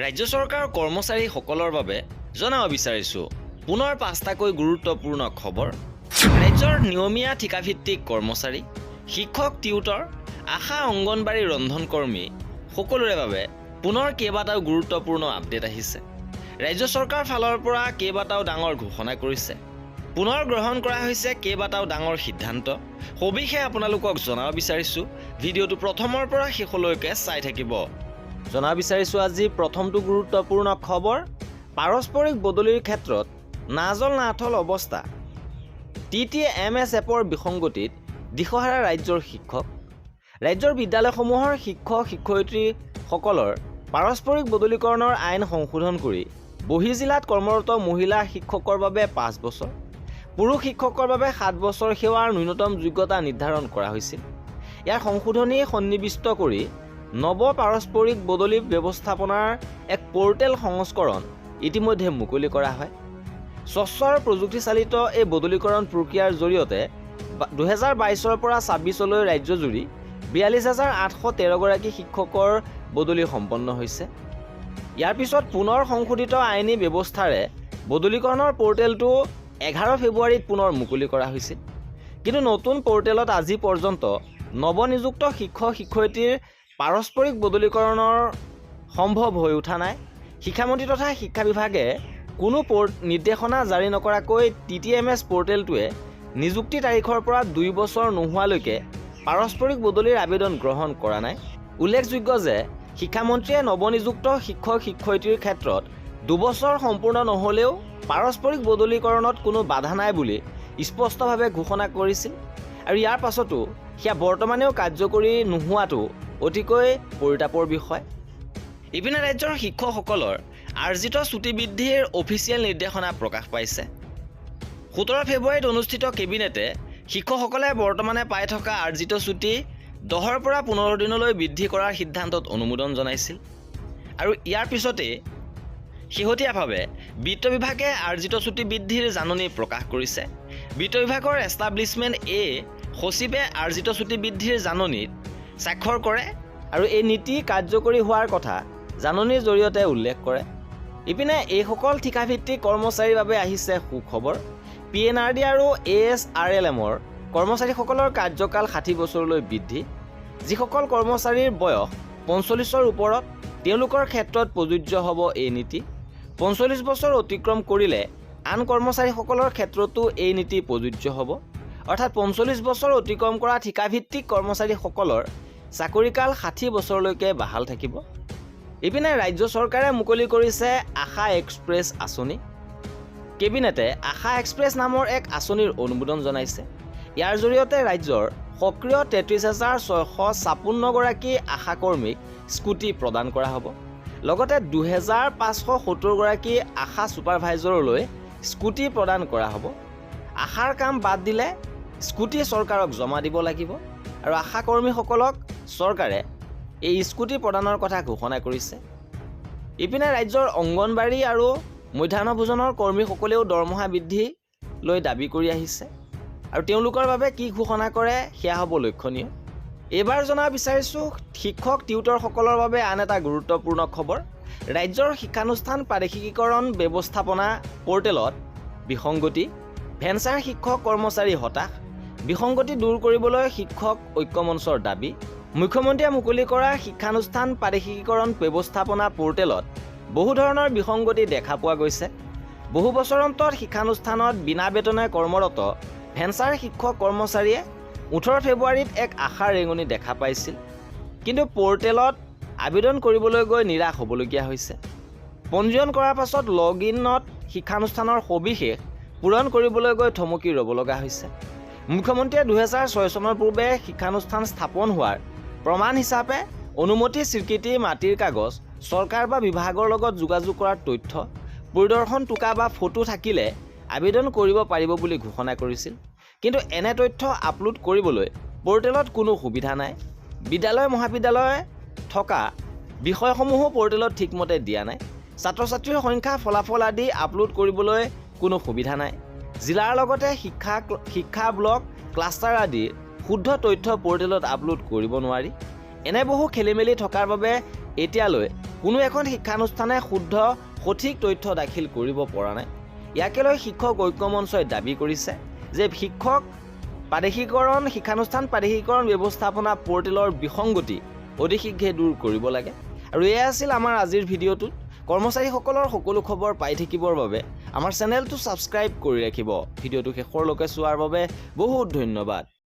ৰাজ্য চৰকাৰৰ কৰ্মচাৰীসকলৰ বাবে জনাব বিচাৰিছোঁ পুনৰ 5টাকৈ গুৰুত্বপূৰ্ণ খবৰ। ৰাজ্যৰ নিয়মীয়া ঠিকাভিত্তিক কৰ্মচাৰী, শিক্ষক, টিউটৰ, আশা, অংগনবাড়ী, ৰন্ধনকৰ্মী সকলোৰে বাবে পুনৰ কেইবাটাও গুৰুত্বপূৰ্ণ আপডেট আহিছে। ৰাজ্য চৰকাৰৰ ফালৰ পৰা কেইবাটাও ডাঙৰ ঘোষণা কৰিছে। পুনৰ গ্ৰহণ কৰা হৈছে কেইবাটাও ডাঙৰ সিদ্ধান্ত। সবিশেষ আপোনালোকক জনাব বিচাৰিছোঁ। ভিডিঅ'টো প্ৰথমৰ পৰা শেষলৈকে চাই থাকিব। জনাব বিচাৰিছোঁ আজি প্ৰথমটো গুৰুত্বপূৰ্ণ খবৰ। পাৰস্পৰিক বদলিৰ ক্ষেত্ৰত নাজল নাথল অৱস্থা। TTMS এপৰ বিসংগতিত দিশহাৰা ৰাজ্যৰ শিক্ষক। ৰাজ্যৰ বিদ্যালয়সমূহৰ শিক্ষক শিক্ষয়িত্ৰীসকলৰ পাৰস্পৰিক বদলীকৰণৰ আইন সংশোধন কৰি বহিঃজিলাত কৰ্মৰত মহিলা শিক্ষকৰ বাবে 5 বছৰ, পুৰুষ শিক্ষকৰ বাবে 7 বছৰ সেৱাৰ ন্যূনতম যোগ্যতা নিৰ্ধাৰণ কৰা হৈছিল। ইয়াৰ সংশোধনী সন্নিৱিষ্ট কৰি নৱ পাৰস্পৰিক বদলি ব্যৱস্থাপনাৰ এক পৰ্টেল সংস্কৰণ ইতিমধ্যে মুকলি কৰা হয়। স্বচ্ছ আৰু প্ৰযুক্তিচালিত এই বদলীকৰণ প্ৰক্ৰিয়াৰ জৰিয়তে 2022 পৰা 26লৈ ৰাজ্যজুৰি 42,813 গৰাকী শিক্ষকৰ বদলি সম্পন্ন হৈছে। ইয়াৰ পিছত পুনৰ সংশোধিত আইনী ব্যৱস্থাৰে বদলীকৰণৰ পৰ্টেলটো 11 ফেব্ৰুৱাৰীত পুনৰ মুকলি কৰা হৈছিল। কিন্তু নতুন পৰ্টেলত আজি পৰ্যন্ত নৱনিযুক্ত শিক্ষক শিক্ষয়িত্ৰীৰ পাৰস্পৰিক বদলীকৰণৰ সম্ভৱ হৈ উঠা নাই। শিক্ষামন্ত্ৰী তথা শিক্ষা বিভাগে কোনো নিৰ্দেশনা জাৰি নকৰাকৈ TTMS পৰ্টেলটোৱে নিযুক্তি তাৰিখৰ পৰা 2 বছৰ নোহোৱালৈকে পাৰস্পৰিক বদলিৰ আবেদন গ্ৰহণ কৰা নাই। উল্লেখযোগ্য যে শিক্ষামন্ত্ৰীয়ে নৱনিযুক্ত শিক্ষক শিক্ষয়িত্ৰীৰ ক্ষেত্ৰত 2 বছৰ সম্পূৰ্ণ নহ'লেও পাৰস্পৰিক বদলীকৰণত কোনো বাধা নাই বুলি স্পষ্টভাৱে ঘোষণা কৰিছিল। আৰু ইয়াৰ পাছতো সেয়া বৰ্তমানেও কাৰ্যকৰী নোহোৱাটো অতিকৈ পৰিতাপৰ বিষয়। ইপিনে ৰাজ্যৰ শিক্ষকসকলৰ আৰ্জিত ছুটী বৃদ্ধিৰ অফিচিয়েল নিৰ্দেশনা প্ৰকাশ পাইছে। 17 ফেব্ৰুৱাৰীত অনুষ্ঠিত কেবিনেটে শিক্ষকসকলে বৰ্তমানে পাই থকা আৰ্জিত ছুটী 10ৰ পৰা 15 দিনলৈ বৃদ্ধি কৰাৰ সিদ্ধান্তত অনুমোদন জনাইছিল। আৰু ইয়াৰ পিছতে শেহতীয়াভাৱে বিত্ত বিভাগে আৰ্জিত ছুটী বৃদ্ধিৰ জাননী প্ৰকাশ কৰিছে। বিত্ত বিভাগৰ এষ্টাব্লিছমেণ্ট সচিবে আৰ্জিত ছুটী বৃদ্ধিৰ জাননীত স্বাক্ষৰ কৰে আৰু এই নীতি কাৰ্যকৰী হোৱাৰ কথা জাননীৰ জৰিয়তে উল্লেখ কৰে। ইপিনে এইসকল ঠিকাভিত্তিক কৰ্মচাৰীৰ বাবে আহিছে সুখবৰ। PNRD আৰু ASRLMৰ কৰ্মচাৰীসকলৰ কাৰ্যকাল 60 বছৰলৈ বৃদ্ধি। যিসকল কৰ্মচাৰীৰ বয়স 45ৰ ওপৰত তেওঁলোকৰ ক্ষেত্ৰত প্ৰযোজ্য হ'ব এই নীতি। 45 বছৰ অতিক্ৰম কৰিলে আন কৰ্মচাৰীসকলৰ ক্ষেত্ৰতো এই নীতি প্ৰযোজ্য হ'ব। অৰ্থাৎ 45 বছৰ অতিক্ৰম কৰা ঠিকাভিত্তিক কৰ্মচাৰীসকলৰ চাকৰিকাল 60 বছৰলৈকে বাহাল থাকিব। ইপিনে ৰাজ্য চৰকাৰে মুকলি কৰিছে আশা এক্সপ্ৰেছ আঁচনি। কেবিনেটে আশা এক্সপ্ৰেছ নামৰ এক আঁচনিৰ অনুমোদন জনাইছে। ইয়াৰ জৰিয়তে ৰাজ্যৰ সক্ৰিয় 33,656 গৰাকী আশাকৰ্মীক স্কুটি প্ৰদান কৰা হ'ব। লগতে 2,570 গৰাকী আশা ছুপাৰভাইজৰলৈ স্কুটি প্ৰদান কৰা হ'ব। আশাৰ কাম বাদ দিলে স্কুটি চৰকাৰক জমা দিব লাগিব আৰু আশাকৰ্মীসকলক চৰকাৰে এই স্কুটি প্ৰদানৰ কথা ঘোষণা কৰিছে। ইপিনে ৰাজ্যৰ অংগনবাড়ী আৰু মধ্যাহ্ন ভোজনৰ কৰ্মীসকলেও দৰমহা বৃদ্ধি লৈ দাবী কৰি আহিছে আৰু তেওঁলোকৰ বাবে কি ঘোষণা কৰে সেয়া হ'ব লক্ষণীয়। এইবাৰ জনাব বিচাৰিছোঁ শিক্ষক টিউটৰসকলৰ বাবে আন এটা গুৰুত্বপূৰ্ণ খবৰ। ৰাজ্যৰ শিক্ষানুষ্ঠান পাৰিশীকৰণ ব্যৱস্থাপনা পৰ্টেলত বিসংগতি। ভেঞ্চাৰ শিক্ষক কৰ্মচাৰী হতাশ। বিসংগতি দূৰ কৰিবলৈ শিক্ষক ঐক্যমঞ্চৰ দাবী। মুখ্যমন্ত্ৰীয়ে মুকলি কৰা শিক্ষানুষ্ঠান পাৰিশীকৰণ ব্যৱস্থাপনা পৰ্টেলত বহু ধৰণৰ বিসংগতি দেখা পোৱা গৈছে। বহু বছৰ অন্তত শিক্ষানুষ্ঠানত বিনা বেতনে কৰ্মৰত ভেঞ্চাৰ শিক্ষক কৰ্মচাৰীয়ে 18 ফেব্ৰুৱাৰীত এক আশাৰ ৰেঙনি দেখা পাইছিল। কিন্তু পৰ্টেলত আবেদন কৰিবলৈ গৈ নিৰাশ হ'বলগীয়া হৈছে। পঞ্জীয়ন কৰাৰ পাছত লগ ইনত শিক্ষানুষ্ঠানৰ সবিশেষ পূৰণ কৰিবলৈ গৈ থমকি ৰ'ব লগা হৈছে। মুখ্যমন্ত্ৰীয়ে 2006 চনৰ পূৰ্বে শিক্ষানুষ্ঠান স্থাপন হোৱাৰ প্ৰমাণ হিচাপে অনুমতি, স্বীকৃতি, মাটিৰ কাগজ, চৰকাৰ বা বিভাগৰ লগত যোগাযোগ কৰাৰ তথ্য, পৰিদৰ্শন টোকা বা ফটো থাকিলে আবেদন কৰিব পাৰিব বুলি ঘোষণা কৰিছিল। কিন্তু এনে তথ্য আপলোড কৰিবলৈ পৰ্টেলত কোনো সুবিধা নাই। বিদ্যালয় মহাবিদ্যালয় থকা বিষয়সমূহো পৰ্টেলত ঠিকমতে দিয়া নাই। ছাত্ৰ ছাত্ৰীৰ সংখ্যা, ফলাফল আদি আপলোড কৰিবলৈ কোনো সুবিধা নাই। জিলাৰ লগতে শিক্ষা ব্লক, ক্লাষ্টাৰ আদিৰ শুদ্ধ তথ্য পৰ্টেলত আপলোড কৰিব নোৱাৰি। এনে বহু খেলিমেলি থকাৰ বাবে এতিয়ালৈ কোনো এখন শিক্ষানুষ্ঠানে শুদ্ধ সঠিক তথ্য দাখিল কৰিব পৰা নাই। ইয়াকে লৈ শিক্ষক ঐক্যমঞ্চই দাবী কৰিছে যে শিক্ষানুষ্ঠান প্ৰাদেশিকৰণ ব্যৱস্থাপনা পৰ্টেলৰ বিসংগতি অতি শীঘ্ৰে দূৰ কৰিব লাগে। আৰু এয়া আছিল আমাৰ আজিৰ ভিডিঅ'টোত। কৰ্মচাৰীসকলৰ সকলো খবৰ পাই থাকিবৰ বাবে আমাৰ চেনেলটো ছাবস্ক্ৰাইব কৰি ৰাখিব। ভিডিঅ'টো শেষৰলৈকে চোৱাৰ বাবে বহুত ধন্যবাদ।